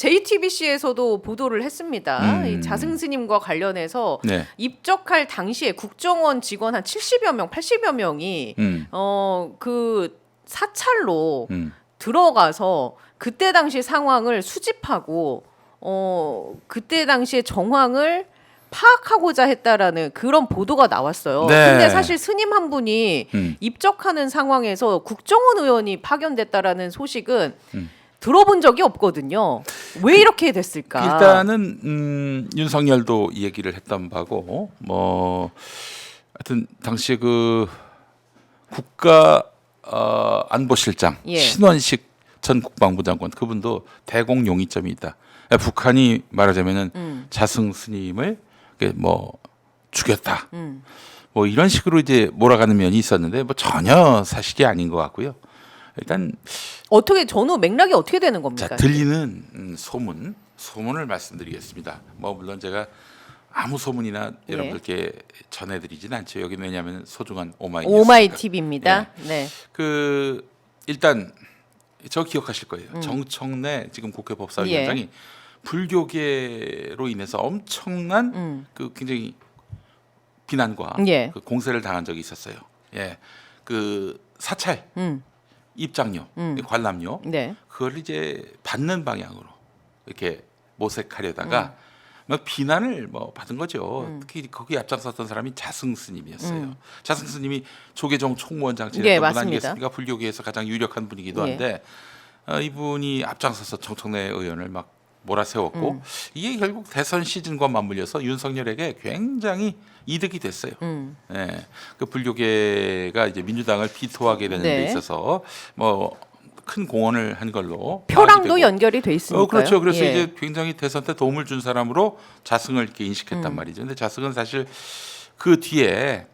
JTBC에서도 보도를 했습니다. 이 자승 스님과 관련해서 네. 입적할 당시에 국정원 직원 한 70여 명, 80여 명이 그 사찰로 들어가서 그때 당시 상황을 수집하고 그때 당시의 정황을 파악하고자 했다라는 그런 보도가 나왔어요. 네. 근데 사실 스님 한 분이 입적하는 상황에서 국정원 의원이 파견됐다라는 소식은 들어본 적이 없거든요. 왜 이렇게 됐을까? 일단은 윤석열도 이 얘기를 했던 바고 뭐 하여튼 당시 그 국가 안보실장 예. 신원식 전 국방부 장관 그분도 대공 용의점이 있다. 북한이 말하자면은 자승 스님을 뭐 죽였다. 뭐 이런 식으로 이제 몰아가는 면이 있었는데 뭐 전혀 사실이 아닌 것 같고요. 일단 어떻게 전후 맥락이 어떻게 되는 겁니까? 자, 들리는 소문을 말씀드리겠습니다. 뭐 물론 제가 아무 소문이나 여러분들께 전해드리진 않죠. 여기는 왜냐하면 소중한 오마이 TV입니다. 예. 네. 그 일단 저 기억하실 거예요. 정청래 지금 국회 법사위원장이 불교계로 인해서 엄청난 그 굉장히 비난과 그 공세를 당한 적이 있었어요. 예, 그 사찰, 입장료, 관람료, 그걸 이제 받는 방향으로 이렇게 모색하려다가 막 비난을 뭐 받은 거죠. 특히 거기 앞장섰던 사람이 자승 스님이었어요. 자승 스님이 조계종 총무원장 지냈던 분 아니겠습니까? 불교계에서 가장 유력한 분이기도 한데 이분이 앞장서서 정청래 의원을 막 몰아세웠고 이게 결국 대선 시즌과 맞물려서 윤석열에게 굉장히 이득이 됐어요. 예, 그 불교계가 이제 민주당을 비토하게 되는 데 있어서 뭐 큰 공헌을 한 걸로 표랑도 연결이 돼 있으니까요. 그렇죠. 그래서 이제 굉장히 대선 때 도움을 준 사람으로 자승을 이렇게 인식했단 말이죠. 근데 자승은 사실 그 뒤에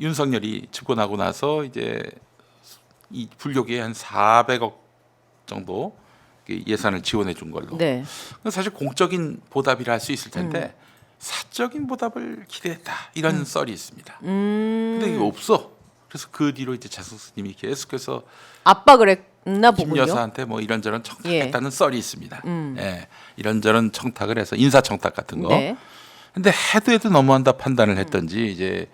윤석열이 집권하고 나서 이제 이 불교계에 한 400억 정도 예산을 지원해 준 걸로. 사실 공적인 보답이라 할 수 있을 텐데 사적인 보답을 기대했다 이런 썰이 있습니다. 근데 이게 없어. 그래서 그 뒤로 이제 자승 스님이 계속해서 압박을 했나 보군요. 김 여사한테 뭐 이런저런 청탁했다는 썰이 있습니다. 예, 이런저런 청탁을 해서 인사 청탁 같은 거. 근데 해도 너무한다 판단을 했던지 이제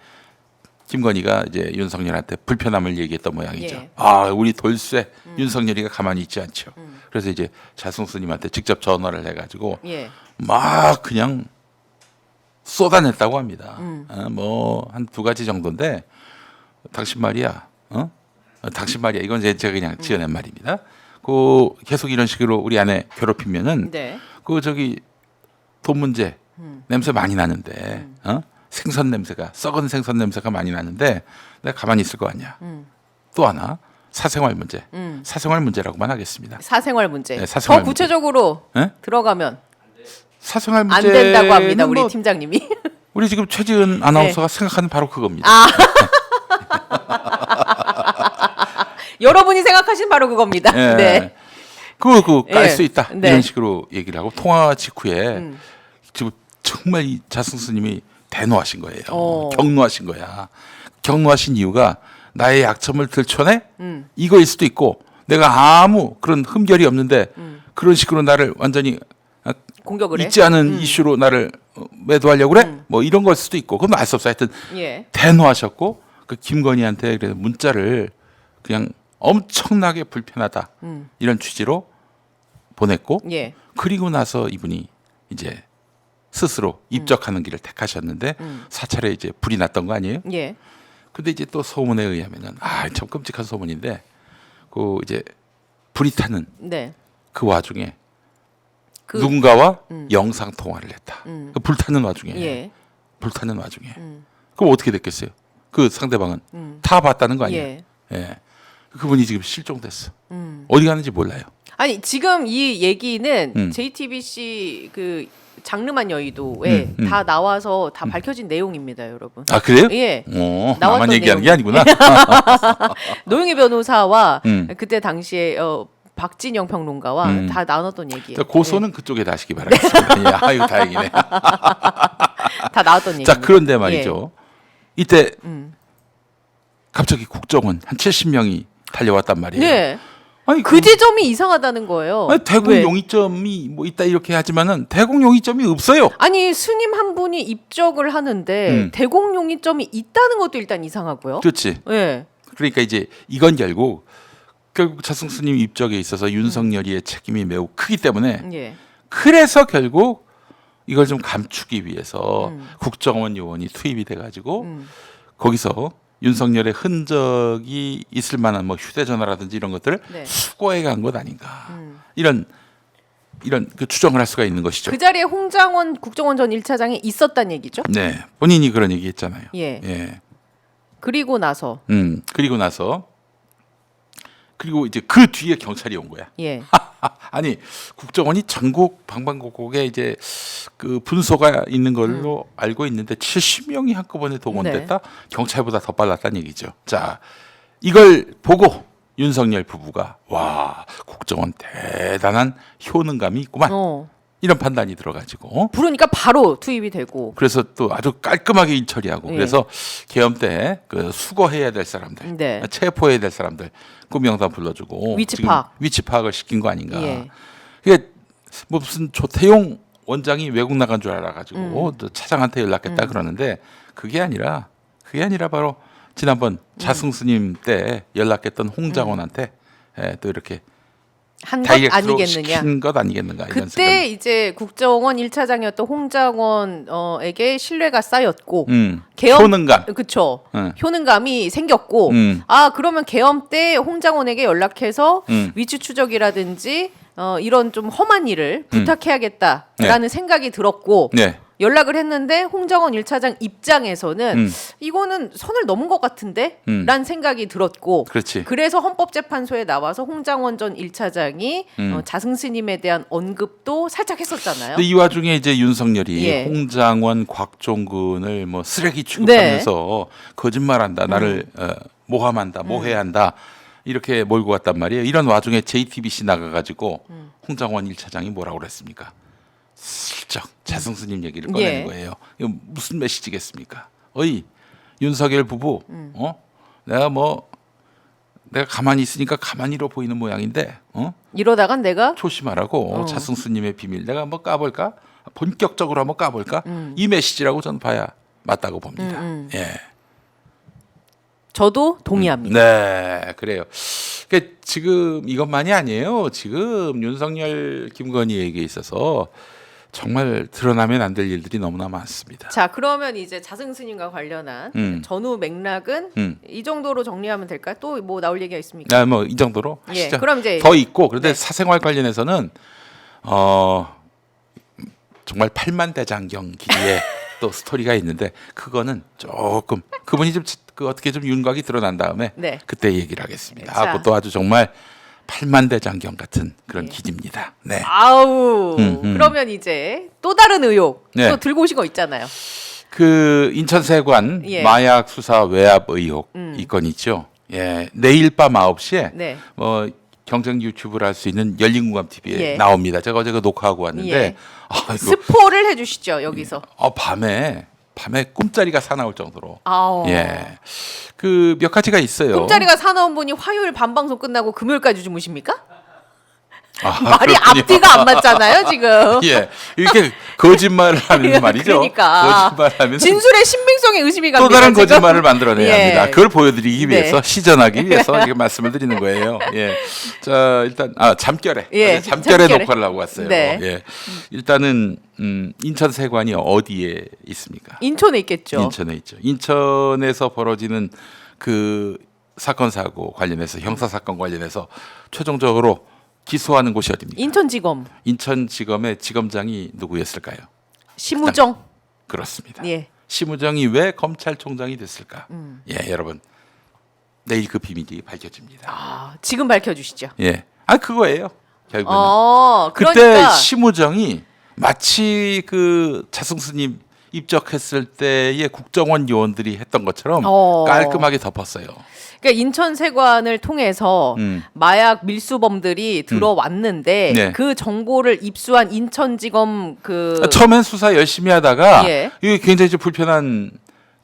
김건희가 이제 윤석열한테 불편함을 얘기했던 모양이죠. 아, 우리 돌쇠 윤석열이가 가만히 있지 않죠. 그래서 이제 자승 스님한테 직접 전화를 해가지고 막 그냥 쏟아냈다고 합니다. 뭐 한 2가지 정도인데 당신 말이야, 당신 말이야. 이건 제가 그냥 지어낸 말입니다. 그 계속 이런 식으로 우리 아내 괴롭히면은 그 저기 돈 문제 냄새 많이 나는데, 생선 냄새가 썩은 생선 냄새가 많이 나는데 내가 가만히 있을 거 아니야. 또 하나 사생활 문제, 사생활 문제라고만 하겠습니다. 사생활 문제. 네, 사생활 더 구체적으로 들어가면 사생활 문제 안 된다고 합니다. 우리 팀장님이. 우리 지금 최지은 아나운서가 생각하는 바로 그겁니다. 여러분이 생각하신 바로 그겁니다. 그거 깔 수 있다. 이런 식으로 얘기를 하고 통화 직후에 지금 정말 이 자승 스님이 대노하신 거예요. 격노하신 거야. 격노하신 이유가 나의 약점을 들춰내? 이거일 수도 있고 내가 아무 그런 흠결이 없는데 그런 식으로 나를 완전히 공격을 있지 않은 이슈로 나를 매도하려고 그래? 뭐 이런 걸 수도 있고 그건 알 수 없어. 하여튼 대노하셨고 그 김건희한테 그래서 문자를 그냥 엄청나게 불편하다 이런 취지로 보냈고 그리고 나서 이분이 이제 스스로 입적하는 길을 택하셨는데 사찰에 이제 불이 났던 거 아니에요? 근데 이제 또 소문에 의하면은 참 끔찍한 소문인데 그 이제 불이 타는 그 와중에 누군가와 영상 통화를 했다. 그 불타는 와중에 불타는 와중에 그럼 어떻게 됐겠어요? 그 상대방은 다 봤다는 거 아니에요? 그분이 지금 실종됐어. 어디 가는지 몰라요. 아니 지금 이 얘기는 JTBC 그 장르만 여의도에 다 나와서 다 밝혀진 내용입니다, 여러분. 아 그래요? 나만 얘기하는 게 아니구나. 노영희 변호사와 그때 당시에 박진영 평론가와 다 나눴던 얘기예요. 고소는 그쪽에 다시기 바라겠습니다. 아유 다행이네. 다 나왔던 얘기. 자 그런데 말이죠. 이때 갑자기 국정원 한 70명이 달려왔단 말이에요. 아니 그 지점이 이상하다는 거예요. 아니, 대공 왜? 용의점이 뭐 있다 이렇게 하지만은 대공 용의점이 없어요. 아니 스님 한 분이 입적을 하는데 대공 용의점이 있다는 것도 일단 이상하고요. 그렇지. 예. 그러니까 이제 이건 결국 차승 스님 입적에 있어서 윤석열이의 책임이 매우 크기 때문에 예. 그래서 결국 이걸 좀 감추기 위해서 국정원 요원이 투입이 돼가지고 거기서 윤석열의 흔적이 있을 만한 뭐 휴대전화라든지 이런 것들을 네. 수거해 간 것 아닌가 이런 그 추정을 할 수가 있는 것이죠. 그 자리에 홍장원 국정원 전 1차장이 있었단 얘기죠. 네, 본인이 그런 얘기했잖아요. 예. 예. 그리고 나서 그리고 이제 그 뒤에 경찰이 온 거야. 예. 아니 국정원이 전국 방방곡곡에 이제 그 분소가 있는 걸로 알고 있는데 70명이 한꺼번에 동원됐다. 네. 경찰보다 더 빨랐다는 얘기죠. 자, 이걸 보고 윤석열 부부가 와 국정원 대단한 효능감이 있구만 이런 판단이 들어가지고 부르니까 바로 투입이 되고. 그래서 또 아주 깔끔하게 인처리하고 예. 그래서 계엄 때 그 수거해야 될 사람들, 네. 체포해야 될 사람들 그 명단 불러주고 위치 지금 파악. 위치 파악을 시킨 거 아닌가. 예. 이게 뭐 무슨 조태용 원장이 외국 나간 줄 알아가지고 또 차장한테 연락했다 그러는데 그게 아니라 바로 지난번 자승스님 때 연락했던 홍장원한테 또 이렇게 한 것 다이렉트로 아니겠느냐. 시킨 것 아니겠는가 이런 그때 생각이. 이제 국정원 1차장이었던 홍장원에게 신뢰가 쌓였고 계엄 효능감. 그쵸. 응. 효능감이 생겼고 아 그러면 계엄 때 홍장원에게 연락해서 위치 추적이라든지 이런 좀 험한 일을 부탁해야겠다라는 생각이 들었고 네. 연락을 했는데 홍장원 1차장 입장에서는 이거는 선을 넘은 것 같은데? 라는 생각이 들었고 그렇지. 그래서 헌법재판소에 나와서 홍장원 전 1차장이 자승스님에 대한 언급도 살짝 했었잖아요. 근데 이 와중에 이제 윤석열이 예. 홍장원, 곽종근을 뭐 쓰레기 취급하면서 거짓말한다, 나를 모함한다, 모해한다 이렇게 몰고 갔단 말이에요. 이런 와중에 JTBC 나가가지고 홍장원 1차장이 뭐라고 그랬습니까? 슬쩍 자승스님 얘기를 꺼내는 예. 거예요. 이거 무슨 메시지겠습니까? 어이 윤석열 부부, 내가 가만히 있으니까 가만히로 보이는 모양인데, 이러다간 내가 조심하라고 자승스님의 비밀 내가 한번 까볼까? 본격적으로 한번 까볼까? 이 메시지라고 저는 봐야 맞다고 봅니다. 예. 저도 동의합니다. 네, 그래요. 그러니까 지금 이것만이 아니에요. 지금 윤석열, 김건희에게 있어서 정말 드러나면 안 될 일들이 너무나 많습니다. 자 그러면 이제 자승스님과 관련한 전후 맥락은 이 정도로 정리하면 될까요? 또 뭐 나올 얘기가 있습니까? 뭐 이 정도로 예, 하시죠. 그럼 이제 더 있고 그런데 네. 사생활 관련해서는 정말 8만 대장경 길이의 또 스토리가 있는데 그거는 조금 그분이 좀 그 어떻게 좀 윤곽이 드러난 다음에 네. 그때 얘기를 하겠습니다. 자. 그것도 아주 정말 8만 대장경 같은 그런 예. 기입니다. 네. 아우 그러면 이제 또 다른 의혹 네. 또 들고 오신 거 있잖아요. 그 인천세관 예. 마약 수사 외압 의혹 이 건 있죠. 예, 내일 밤 9시에 네. 경쟁 유튜브를 할 수 있는 열린공감 TV에 예. 나옵니다. 제가 어제 그 녹화하고 왔는데 예. 이거 스포를 해주시죠 여기서. 밤에 꿈자리가 사나울 정도로 아우. 예, 그 몇 가지가 있어요. 꿈자리가 사나운 분이 화요일 밤방송 끝나고 금요일까지 주무십니까? 아, 말이 그렇군요. 앞뒤가 안 맞잖아요 지금. 예, 이렇게 거짓말을 하면서 말이죠. 그러니까 거짓말하면서 진술의 신빙성에 의심이 또 갑니다. 다른 지금. 거짓말을 만들어내야 예. 합니다. 그걸 보여드리기 네. 위해서 시전하기 위해서 이렇게 말씀을 드리는 거예요. 예, 자 일단 잠결에 예, 잠결에 잠결에. 녹화를 하고 왔어요. 네. 예, 일단은 인천세관이 어디에 있습니까? 인천에 있겠죠. 인천에 있죠. 인천에서 벌어지는 그 사건 사고 관련해서 형사 사건 관련해서 최종적으로 기소하는 곳이 어디입니까? 인천지검 인천지검의 지검장이 누구였을까요? 심우정. 그렇습니다. 예. 심우정이 왜 검찰총장이 됐을까? 예, 여러분 내일 그 비밀이 밝혀집니다. 아, 지금 밝혀주시죠. 예, 그거예요. 결국은 그러니까 그때 심우정이 마치 그 자승스님 입적했을 때의 국정원 요원들이 했던 것처럼 깔끔하게 덮었어요. 그러니까 인천세관을 통해서 마약 밀수범들이 들어왔는데 네. 그 정보를 입수한 인천지검 처음엔 수사 열심히 하다가 예. 이게 굉장히 좀 불편한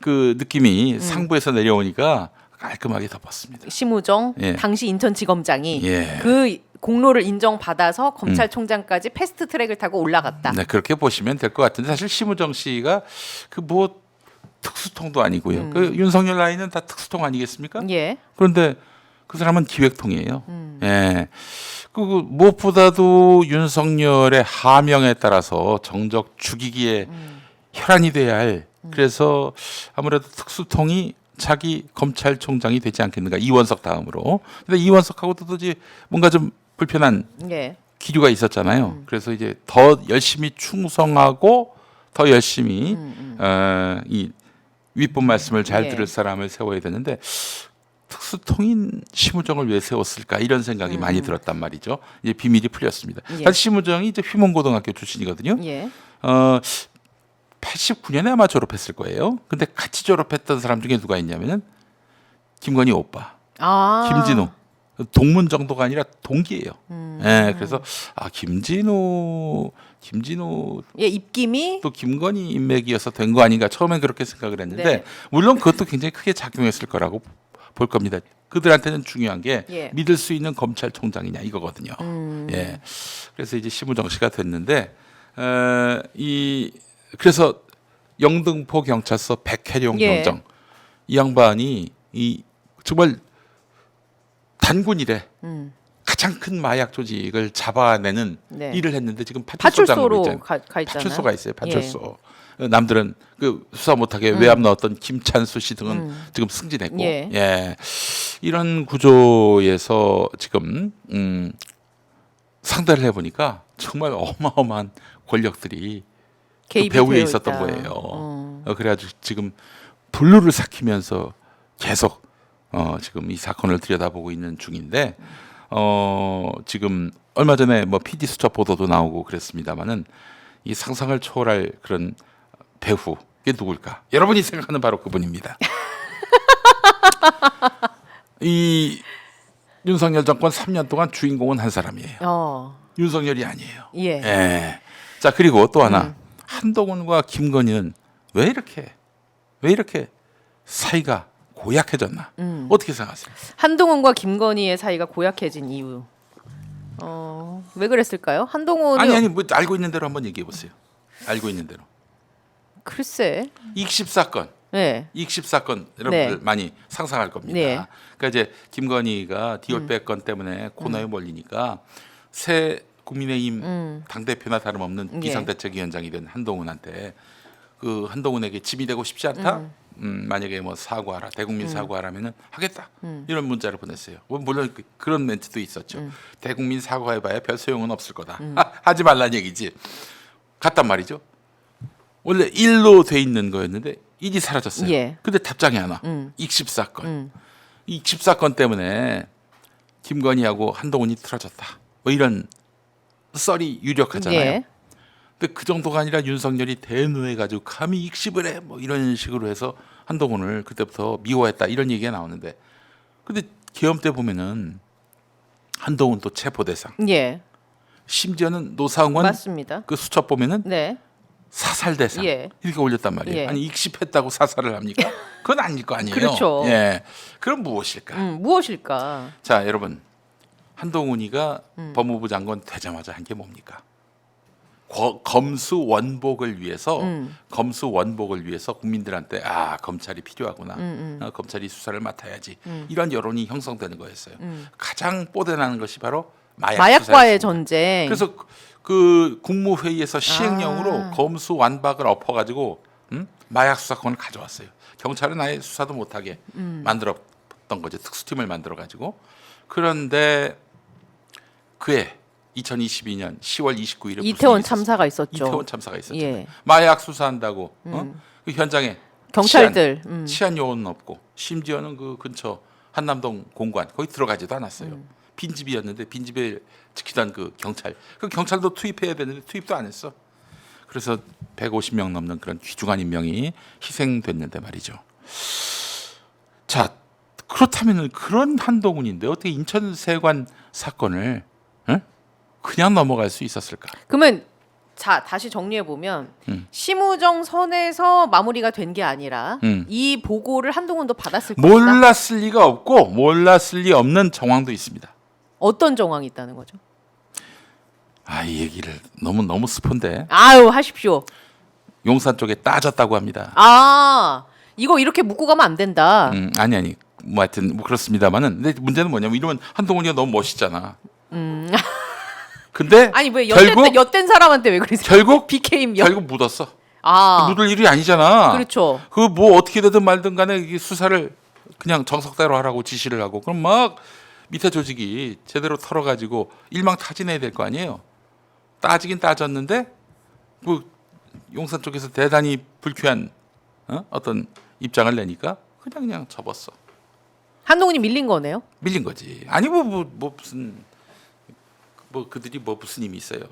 그 느낌이 상부에서 내려오니까 깔끔하게 덮었습니다. 심우정 예. 당시 인천지검장이 예. 그 공로를 인정받아서 검찰총장까지 패스트트랙을 타고 올라갔다. 네, 그렇게 보시면 될 것 같은데 사실 심우정 씨가 그 뭐 특수통도 아니고요. 그 윤석열 라인은 다 특수통 아니겠습니까? 예. 그런데 그 사람은 기획통이에요. 예. 그 무엇보다도 윤석열의 하명에 따라서 정적 죽이기에 혈안이 돼야 할 그래서 아무래도 특수통이 자기 검찰총장이 되지 않겠는가 이원석 다음으로. 근데 이원석하고도 도저히 뭔가 좀 불편한 예. 기류가 있었잖아요. 그래서 이제 더 열심히 충성하고 더 열심히 이 윗분 말씀을 잘 예. 들을 사람을 세워야 되는데 특수통인 심우정을 왜 세웠을까 이런 생각이 많이 들었단 말이죠. 이제 비밀이 풀렸습니다. 예. 사실 심우정이 이제 휘문고등학교 출신이거든요. 예. 89년에 아마 졸업했을 거예요. 근데 같이 졸업했던 사람 중에 누가 있냐면은 김건희 오빠, 아. 김진우. 동문 정도가 아니라 동기예요. 예, 그래서 김진우 예, 입김이 또 김건희 인맥이어서 된 거 아닌가 처음엔 그렇게 생각을 했는데 네. 물론 그것도 굉장히 크게 작용했을 거라고 볼 겁니다. 그들한테는 중요한 게 예. 믿을 수 있는 검찰총장이냐 이거거든요. 예, 그래서 이제 심우정 씨가 됐는데 그래서 영등포 경찰서 백혜룡 예. 경정 이 양반이 이 정말 단군 이래 가장 큰 마약 조직을 잡아내는 네. 일을 했는데 지금 파출소장으로 파출소로 있잖아요. 가 있잖아요. 파출소가 있어요. 파출소. 남들은 그 수사 못하게 외압 넣었던 김찬수 씨 등은 지금 승진했고, 예. 예. 이런 구조에서 지금 상대를 해보니까 정말 어마어마한 권력들이 그 개입이 배후에 되어 있었던 있다. 거예요. 그래가지고 지금 분루를 삭히면서 계속 지금 이 사건을 들여다보고 있는 중인데 지금 얼마 전에 뭐 PD 수첩 보도도 나오고 그랬습니다만은 이 상상을 초월할 그런 배후 이게 누굴까? 여러분이 생각하는 바로 그분입니다. 이 윤석열 정권 3년 동안 주인공은 한 사람이에요. 윤석열이 아니에요. 예. 예. 자 그리고 또 하나 한동훈과 김건희는 왜 이렇게 사이가 고약해졌나? 어떻게 생각하세요? 한동훈과 김건희의 사이가 고약해진 이유. 왜 그랬을까요? 한동훈은 아니 뭐 알고 있는 대로 한번 얘기해 보세요. 알고 있는 대로. 글쎄. 익십 사건. 네. 익십 사건 여러분들 네. 많이 상상할 겁니다. 네. 그러니까 이제 김건희가 디올백 건 때문에 코너에 몰리니까 새 국민의힘 당 대표나 다름없는 예. 비상대책위원장이 된 한동훈한테 그 한동훈에게 짐이 되고 싶지 않다. 만약에 뭐 사과하라, 대국민 사과하라면은 하겠다. 이런 문자를 보냈어요. 물론 그런 멘트도 있었죠. 대국민 사과해봐야 별 소용은 없을 거다. 하지 말란 얘기지. 갔단 말이죠. 원래 1로 돼 있는 거였는데 1이 사라졌어요. 예. 근데 답장이 안 와. 익십 사건. 익십 사건 때문에 김건희하고 한동훈이 틀어졌다. 뭐 이런 썰이 유력하잖아요. 예. 근데 그 정도가 아니라 윤석열이 대노해가지고 감히 익십을 해 뭐 이런 식으로 해서 한동훈을 그때부터 미워했다 이런 얘기가 나오는데 근데 계엄 때 보면은 한동훈 또 체포 대상 예. 심지어는 노상원 맞습니다. 그 수첩 보면은 네. 사살 대상 예. 이렇게 올렸단 말이에요. 예. 아니 익십했다고 사살을 합니까? 그건 아닐 거 아니에요. 그렇죠. 예. 그럼 무엇일까? 무엇일까? 자 여러분 한동훈이가 법무부 장관 되자마자 한 게 뭡니까? 검수 원복을 위해서 국민들한테 검찰이 필요하구나. 검찰이 수사를 맡아야지. 이런 여론이 형성되는 거였어요. 가장 뽀대나는 것이 바로 마약과의 수사였습니다. 전쟁. 그래서 그 국무회의에서 시행령으로 검수 완박을 엎어가지고 마약 수사권을 가져왔어요. 경찰은 아예 수사도 못하게 만들었던 거죠. 특수팀을 만들어가지고. 그런데 그해 2022년 10월 29일에 이태원 참사가 있었죠. 이태원 참사가 있었죠. 예. 마약 수사한다고 그 현장에 경찰들. 치안 요원은 없고 심지어는 그 근처 한남동 공관 거기 들어가지도 않았어요. 빈집이었는데 빈집에 지키던 그 경찰도 투입해야 되는데 투입도 안 했어. 그래서 150명 넘는 그런 귀중한 인명이 희생됐는데 말이죠. 자 그렇다면 그런 한동훈인데 어떻게 인천세관 사건을 그냥 넘어갈 수 있었을까? 그러면 자, 다시 정리해 보면 심우정 선에서 마무리가 된 게 아니라 이 보고를 한동훈도 받았을 것이다. 몰랐을 리가 없고 몰랐을 리 없는 정황도 있습니다. 어떤 정황이 있다는 거죠? 이 얘기를 너무 스폰데 아유, 하십시오. 용산 쪽에 따졌다고 합니다. 이거 이렇게 묻고 가면 안 된다. 아니 뭐 하여튼 뭐 그렇습니다만은 근데 문제는 뭐냐면 이러면 한동훈이가 너무 멋있잖아. 근데 아니 왜 결국 엿된 사람한테 왜 그러세요? 결국 BKM 결국 묻었어. 아, 묻을 일이 아니잖아. 그렇죠. 그 뭐 어떻게 되든 말든 간에 이 수사를 그냥 정석대로 하라고 지시를 하고 그럼 막 밑에 조직이 제대로 털어가지고 일망타진해야 될 거 아니에요. 따지긴 따졌는데 뭐 용산 쪽에서 대단히 불쾌한 어떤 입장을 내니까 그냥 접었어. 한동훈이 밀린 거네요. 밀린 거지. 아니 뭐 무슨 뭐 그들이 뭐 무슨 힘이 있어요.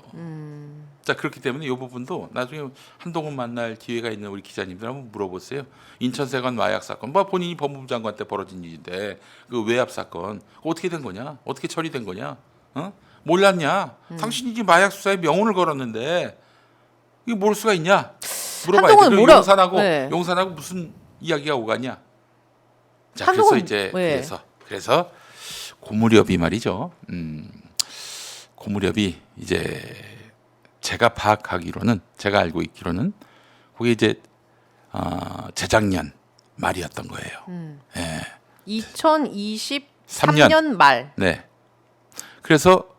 자 그렇기 때문에 이 부분도 나중에 한동훈 만날 기회가 있는 우리 기자님들 한번 물어보세요. 인천세관 마약 사건, 뭐 본인이 법무부 장관 때 벌어진 일인데 그 외압 사건 어떻게 된 거냐? 어떻게 처리된 거냐? 몰랐냐? 당신이 지금 마약 수사에 명운을 걸었는데 이게 모를 수가 있냐? 물어봐야 돼. 그리고 용산하고 무슨 이야기가 오가냐? 자 그래서 이제 그래서 고무렵이 말이죠. 고무렵이 이제 제가 파악하기로는 제가 알고 있기로는 그게 이제 재작년 말이었던 거예요. 예. 2023년 말. 네. 그래서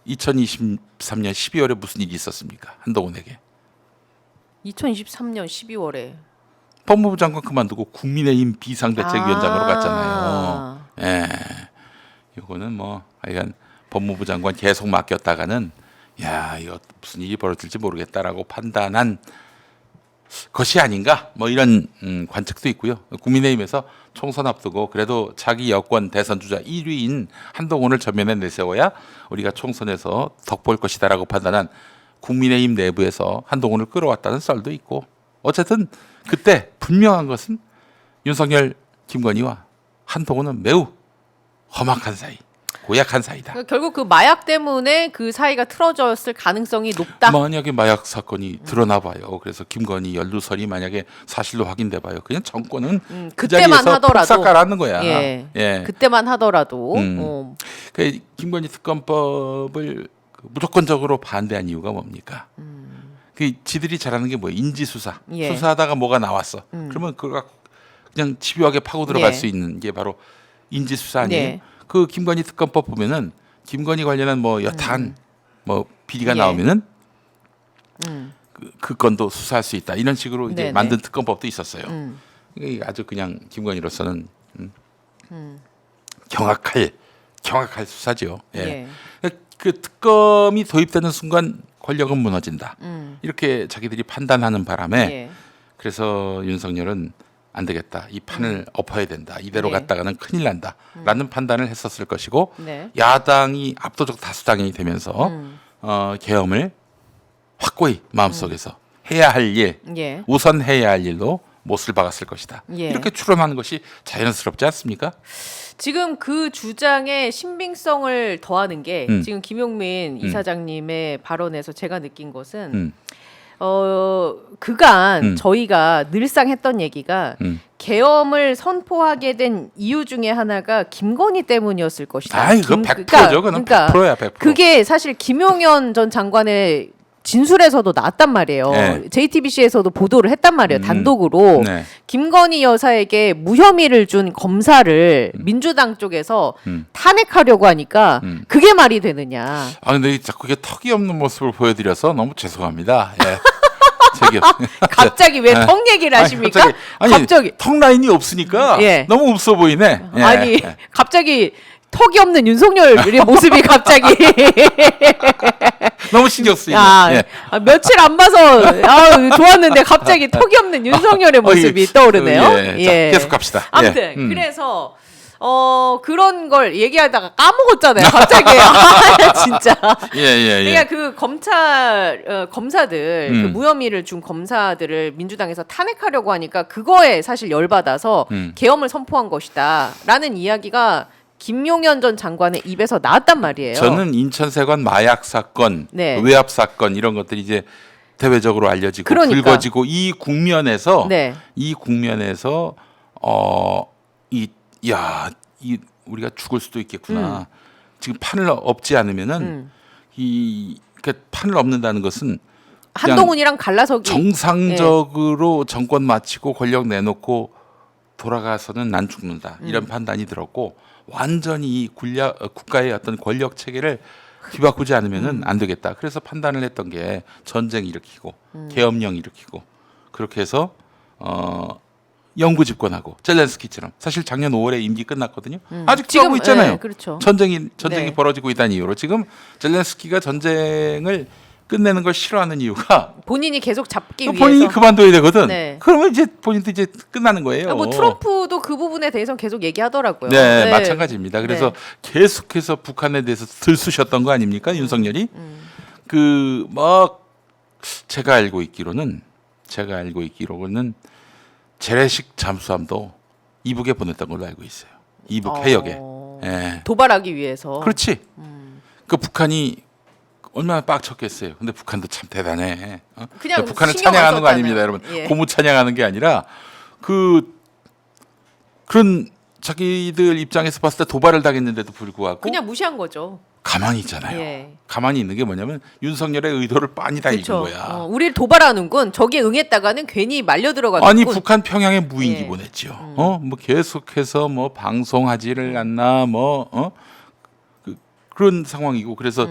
2023년 12월에 무슨 일이 있었습니까? 한동훈에게. 2023년 12월에 법무부 장관 그만두고 국민의힘 비상대책위원장으로 갔잖아요. 예. 이거는 뭐 하여간 법무부 장관 계속 맡겼다가는 이거 무슨 일이 벌어질지 모르겠다라고 판단한 것이 아닌가 뭐 이런 관측도 있고요. 국민의힘에서 총선 앞두고 그래도 자기 여권 대선 주자 1위인 한동훈을 전면에 내세워야 우리가 총선에서 덕볼 것이다라고 판단한 국민의힘 내부에서 한동훈을 끌어왔다는 썰도 있고 어쨌든 그때 분명한 것은 윤석열, 김건희와 한동훈은 매우 험악한 사이, 고약한 사이다. 그러니까 결국 그 마약 때문에 그 사이가 틀어졌을 가능성이 높다. 만약에 마약 사건이 드러나 봐요. 그래서 김건희 연루설이 만약에 사실로 확인돼 봐요. 그냥 정권은 그 자리에서 폭삭 가라앉는 거야. 예. 그때만 하더라도. 그 김건희 특검법을 무조건적으로 반대한 이유가 뭡니까? 그 지들이 잘하는 게 뭐예요? 인지 수사. 수사하다가 뭐가 나왔어. 그러면 그거 그냥 집요하게 파고 들어갈 수 있는 게 바로 인지 수사 아니에요? 그 김건희 특검법 보면은 김건희 관련한 뭐 여탄 뭐 비리가 나오면은 그 건도 수사할 수 있다. 이런 식으로 이제 만든 특검법도 있었어요. 이게 아주 그냥 김건희로서는 경악할 수사죠. 예. 그 특검이 도입되는 순간 권력은 무너진다. 이렇게 자기들이 판단하는 바람에 그래서 윤석열은 안 되겠다. 이 판을 엎어야 된다. 이대로 갔다가는 큰일 난다라는 판단을 했었을 것이고 야당이 압도적 다수당이 되면서 계엄을 확고히 마음속에서 해야 할 일, 우선 해야 할 일로 못을 박았을 것이다. 이렇게 추론하는 것이 자연스럽지 않습니까? 지금 그 주장의 신빙성을 더하는 게 지금 김용민 이사장님의 발언에서 제가 느낀 것은 그간 저희가 늘상 했던 얘기가 계엄을 선포하게 된 이유 중에 하나가 김건희 때문이었을 것이다. 그거 100%죠. 그건 100%야, 100%. 그게 사실 김용현 전 장관의 진술에서도 나왔단 말이에요. JTBC에서도 보도를 했단 말이에요. 단독으로. 김건희 여사에게 무혐의를 준 검사를 민주당 쪽에서 탄핵하려고 하니까 그게 말이 되느냐. 근데 자꾸 그게 턱이 없는 모습을 보여드려서 너무 죄송합니다. 예. 갑자기 왜 턱 얘기를 하십니까? 갑자기 턱 라인이 없으니까 너무 없어 보이네. 아니 갑자기 턱이 없는 윤석열의 모습이 갑자기 너무 신경 쓰이네. 며칠 안 봐서 좋았는데 갑자기 턱이 없는 윤석열의 모습이 떠오르네요. 자, 계속 갑시다. 아무튼 그래서 그런 걸 얘기하다가 까먹었잖아요. 갑자기 진짜. 그러니까 그 검사들 그 무혐의를 준 검사들을 민주당에서 탄핵하려고 하니까 그거에 사실 열받아서 계엄을 선포한 것이다라는 이야기가 김용현 전 장관의 입에서 나왔단 말이에요. 저는 인천세관 마약 사건, 네. 외압 사건 이런 것들이 이제 대외적으로 알려지고 그러니까. 불거지고 이 국면에서 네. 이 우리가 죽을 수도 있겠구나. 지금 판을 엎지 않으면은 그러니까 판을 엎는다는 것은 한동훈이랑 갈라서기 정상적으로 정권 마치고 권력 내놓고 돌아가서는 난 죽는다 이런 판단이 들었고 완전히 이 국가의 어떤 권력 체계를 뒤바꾸지 않으면은 안 되겠다. 그래서 판단을 했던 게 전쟁 일으키고 계엄령 일으키고 그렇게 해서 영구 집권하고 젤렌스키처럼 사실 작년 5월에 임기 끝났거든요. 아직 지금 하고 있잖아요. 네, 그렇죠. 전쟁이 네. 벌어지고 있다는 이유로 지금 젤렌스키가 전쟁을 끝내는 걸 싫어하는 이유가 본인이 계속 잡기 본인이 위해서. 그만둬야 되거든. 네. 그러면 이제 본인도 이제 끝나는 거예요. 뭐 트럼프도 그 부분에 대해서 계속 얘기하더라고요. 네, 마찬가지입니다. 그래서 네. 계속해서 북한에 대해서 들쑤셨던 거 아닙니까, 윤석열이? 그 막 제가 알고 있기로는 재래식 잠수함도 이북에 보냈던 걸로 알고 있어요. 이북 해역에. 예. 도발하기 위해서. 그렇지. 그 북한이 얼마나 빡쳤겠어요. 근데 북한도 참 대단해. 그냥 북한을 신경 안 찬양하는 거 썼잖아요. 아닙니다, 여러분. 예. 고무 찬양하는 게 아니라 그런 자기들 입장에서 봤을 때 도발을 당했는데도 불구하고 그냥 무시한 거죠. 가만히 있잖아요. 예. 가만히 있는 게 뭐냐면 윤석열의 의도를 빤히 다 읽은 그렇죠. 거야. 우리를 도발하는군. 저기에 응했다가는 괜히 말려 들어가는군. 아니 북한 평양에 무인기 예. 보냈죠. 뭐 계속해서 뭐 방송하지를 않나 그런 상황이고 그래서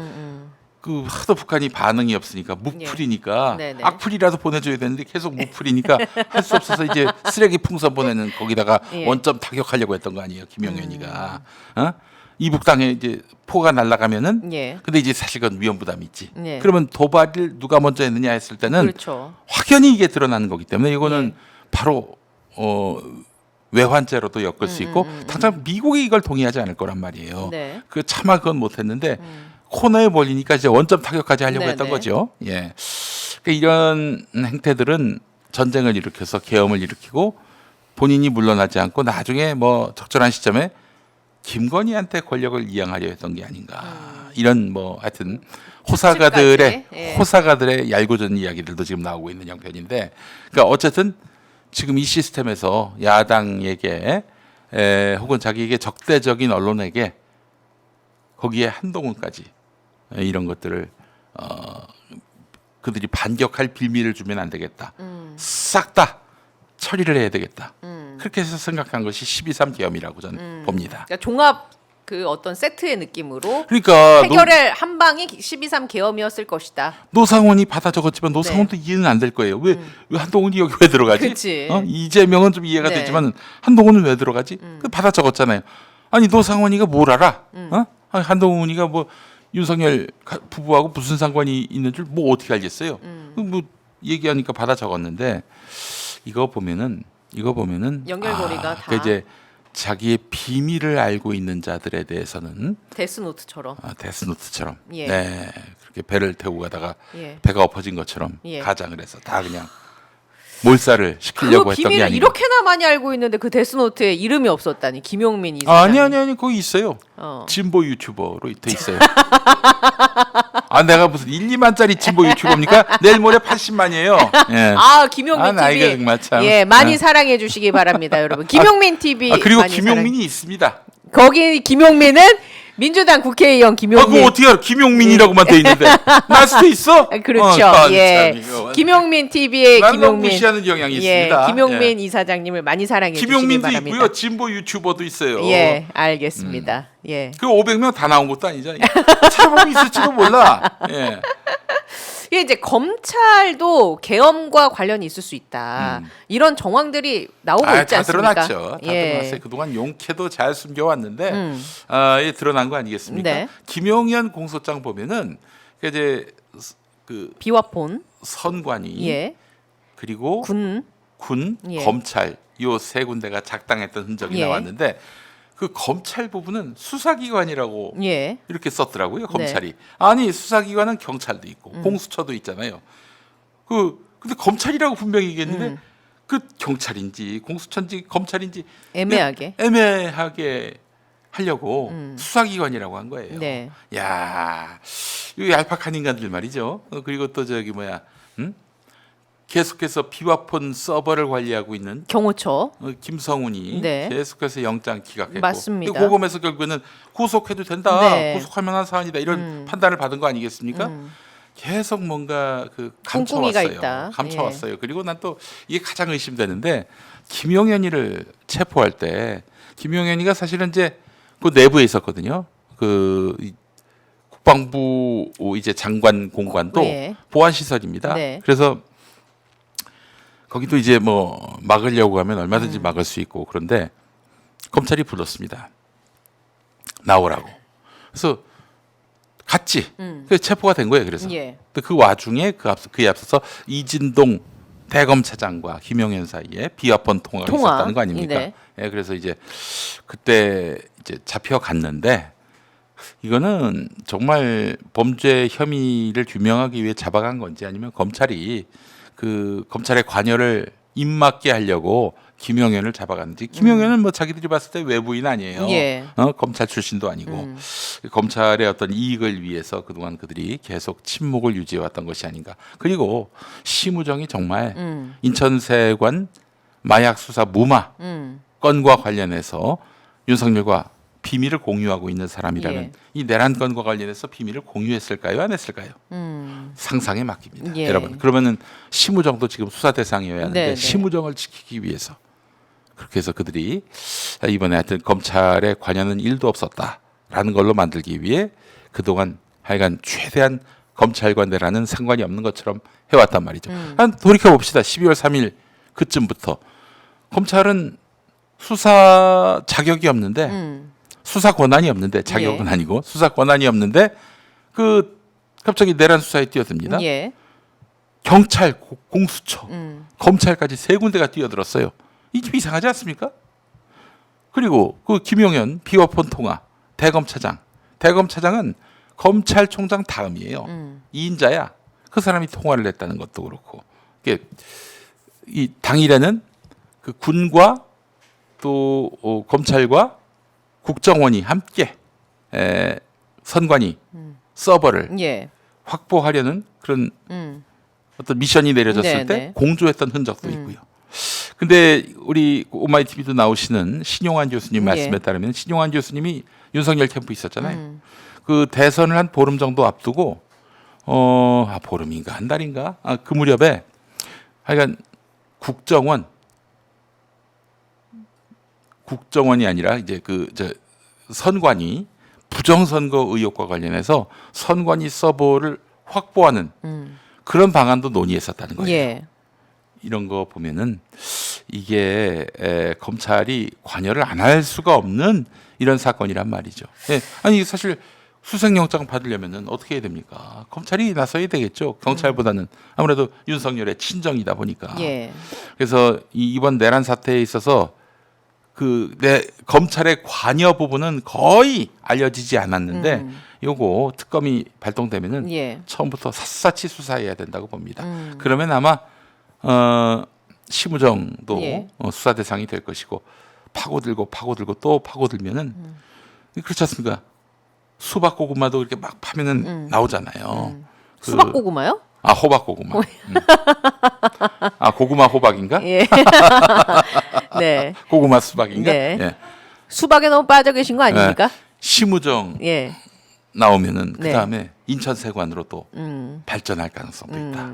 그 하도 북한이 반응이 없으니까 무풀이니까 예. 네네. 악플이라도 보내줘야 되는데 계속 무풀이니까 할 수 없어서 이제 쓰레기 풍선 보내는 거기다가 예. 원점 타격하려고 했던 거 아니에요, 김영현이가. 이북 땅에 이제 포가 날아가면은 예. 근데 이제 사실 그건 위험 부담이 있지. 예. 그러면 도발을 누가 먼저 했느냐 했을 때는 그렇죠. 확연히 이게 드러나는 거기 때문에 이거는 예. 바로 외환죄로도 엮을 수 있고 당장 미국이 이걸 동의하지 않을 거란 말이에요. 네. 그 차마 그건 못했는데 코너에 몰리니까 이제 원점 타격까지 하려고 네네. 했던 거죠. 예, 그러니까 이런 행태들은 전쟁을 일으켜서 계엄을 일으키고 본인이 물러나지 않고 나중에 뭐 적절한 시점에 김건희한테 권력을 이양하려 했던 게 아닌가 이런 뭐 하여튼 끝까지, 예. 호사가들의 얄궂은 이야기들도 지금 나오고 있는 형편인데 그러니까 어쨌든 지금 이 시스템에서 야당에게 혹은 자기에게 적대적인 언론에게 거기에 한동훈까지 이런 것들을 그들이 반격할 빌미를 주면 안 되겠다. 싹 다 처리를 해야 되겠다. 그렇게 해서 생각한 것이 12.3 계엄이라고 저는 봅니다. 그러니까 종합 그 어떤 세트의 느낌으로 그러니까 해결의 한 방이 12.3 계엄이었을 것이다. 노상원이 받아 적었지만 노상원도 이해는 안 될 거예요. 왜 한동훈이 여기 왜 들어가지? 그치. 이재명은 좀 이해가 네. 되지만 한동훈은 왜 들어가지? 그 받아 적었잖아요. 아니 노상원이가 뭘 알아? 아니, 한동훈이가 뭐 윤석열 부부하고 무슨 상관이 있는 줄 뭐 어떻게 알겠어요? 뭐 얘기하니까 받아 적었는데 이거 보면은 연결고리가 다. 그 이제 자기의 비밀을 알고 있는 자들에 대해서는 데스노트처럼. 데스노트처럼 예. 네, 그렇게 배를 태우고 가다가 예. 배가 엎어진 것처럼 예. 가장을 해서 다 그냥 몰살을 그 시키려고 했던 게 비밀을 아니고 이렇게나 많이 알고 있는데 그 데스노트에 이름이 없었다니. 김용민 이사장. 아니 거기 있어요. 진보 유튜버로 돼 있어요. 내가 무슨 1, 2만짜리 진보 유튜버입니까? 내일 모레 80만이에요. 예. 김용민 나이가 TV. 정말 참. 예, 많이 사랑해 주시기 바랍니다, 여러분. 김용민 TV. 그리고 많이 김용민이 있습니다. 거기 김용민은 민주당 국회의원 김용민. 그거 어떻게 알아? 김용민이라고만 돼 있는데 날 수도 있어? 그렇죠. 예. 김용민 TV의 난 너무 김용민. 무시하는 경향이 예, 있습니다. 김용민 이사장님을 많이 사랑해 주시기 김용민도 바랍니다. 있고요. 진보 유튜버도 있어요. 예, 알겠습니다. 예. 그 500명 다 나온 것도 아니잖아요. 찾아보면 있을지도 몰라. 예. 이게 이제 검찰도 계엄과 관련이 있을 수 있다. 이런 정황들이 나오고 있지 다 않습니까? 드러났죠. 다 드러났어요. 그동안 용케도 잘 숨겨왔는데 예, 드러난 거 아니겠습니까? 네. 김용현 공소장 보면은 이제 그 비화폰. 선관위 예. 그리고 군, 예. 검찰 요 세 군데가 작당했던 흔적이 예. 나왔는데 그 검찰 부분은 수사기관이라고 예. 이렇게 썼더라고요. 검찰이. 아니 수사기관은 경찰도 있고 공수처도 있잖아요. 근데 검찰이라고 분명히 얘기했는데 그 경찰인지 공수처인지 검찰인지 애매하게. 애매하게 하려고 수사기관이라고 한 거예요. 네. 야, 이 얄팍한 인간들 말이죠. 그리고 또 저기 뭐야, 계속해서 비화폰 서버를 관리하고 있는 경호처. 김성훈이 네. 계속해서 영장 기각했고, 맞습니다. 고검에서 결국에는 구속해도 된다, 네. 구속할 만한 사안이다 이런 판단을 받은 거 아니겠습니까? 계속 뭔가 그 꿍꿍이가 감춰왔어요. 있다. 감춰왔어요. 그리고 난 또 이게 가장 의심되는데 김용현이를 체포할 때 김용현이가 사실은 이제 그 내부에 있었거든요. 그 국방부 이제 장관 공관도 네. 보안 시설입니다. 네. 그래서 거기도 이제 뭐 막으려고 하면 얼마든지 막을 수 있고 그런데 검찰이 불렀습니다. 나오라고. 그래서 갔지. 그래서 체포가 된 거예요. 그래서 예. 또 그 와중에 그에 앞서서 이진동 대검차장과 김용현 사이에 비화폰 통화가 있었다는 거 아닙니까? 네. 예, 그래서 이제 그때 이제 잡혀갔는데 이거는 정말 범죄 혐의를 규명하기 위해 잡아간 건지 아니면 검찰이 그 검찰의 관여를 입맞게 하려고 김용현을 잡아갔는지. 김용현은 뭐 자기들이 봤을 때 외부인 아니에요. 예. 검찰 출신도 아니고 검찰의 어떤 이익을 위해서 그동안 그들이 계속 침묵을 유지해왔던 것이 아닌가. 그리고 심우정이 정말 인천세관 마약 수사 무마 건과 관련해서 윤석열과 비밀을 공유하고 있는 사람이라면 예. 이 내란 건과 관련해서 비밀을 공유했을까요? 안 했을까요? 상상에 맡깁니다. 예. 여러분. 그러면은 심우정도 지금 수사 대상이어야 하는데 네, 네. 심우정을 지키기 위해서 그렇게 해서 그들이 이번에 하여튼 검찰에 관여는 1도 없었다라는 걸로 만들기 위해 그동안 하여간 최대한 검찰과 내란은 상관이 없는 것처럼 해왔단 말이죠. 한 돌이켜봅시다. 12월 3일 그쯤부터 검찰은 수사 자격이 없는데 수사 권한이 없는데 자격은 예. 아니고 수사 권한이 없는데 그 갑자기 내란 수사에 뛰어듭니다. 예. 경찰, 공수처, 검찰까지 세 군데가 뛰어들었어요. 이 좀 이상하지 않습니까? 그리고 그 김용현 비화폰 통화 대검차장은 검찰총장 다음이에요. 2인자야. 그 사람이 통화를 했다는 것도 그렇고 이게 이 당일에는 그 군과 또 검찰과 국정원이 함께 선관위 서버를 예. 확보하려는 그런 어떤 미션이 내려졌을 네, 때 네. 공조했던 흔적도 있고요. 근데 우리 오마이 TV도 나오시는 신용환 교수님 말씀에 예. 따르면 신용환 교수님이 윤석열 캠프 있었잖아요. 그 대선을 한 보름 정도 앞두고 보름인가 한 달인가 그 무렵에 하여간 국정원이 아니라 이제 선관위 부정선거 의혹과 관련해서 선관위 서버를 확보하는 그런 방안도 논의했었다는 거예요. 예. 이런 거 보면은 이게 검찰이 관여를 안 할 수가 없는 이런 사건이란 말이죠. 예. 아니 사실 수색영장 받으려면은 어떻게 해야 됩니까? 검찰이 나서야 되겠죠. 경찰보다는 아무래도 윤석열의 친정이다 보니까. 예. 그래서 이번 내란 사태에 있어서 검찰의 관여 부분은 거의 알려지지 않았는데 요거 특검이 발동되면은 예. 처음부터 샅샅이 수사해야 된다고 봅니다. 그러면 아마 심우정도 예. 수사 대상이 될 것이고 파고들고 또 파고들면은 그렇지 않습니까? 수박 고구마도 이렇게 막 파면은 나오잖아요. 수박 고구마요? 호박 고구마. 고구마 호박인가? 예. 네. 고구마 수박인가? 네. 예. 수박에 너무 빠져 계신 거 아닙니까? 심우정 예. 나오면은 네. 그다음에 인천세관으로 또 발전할 가능성도 있다.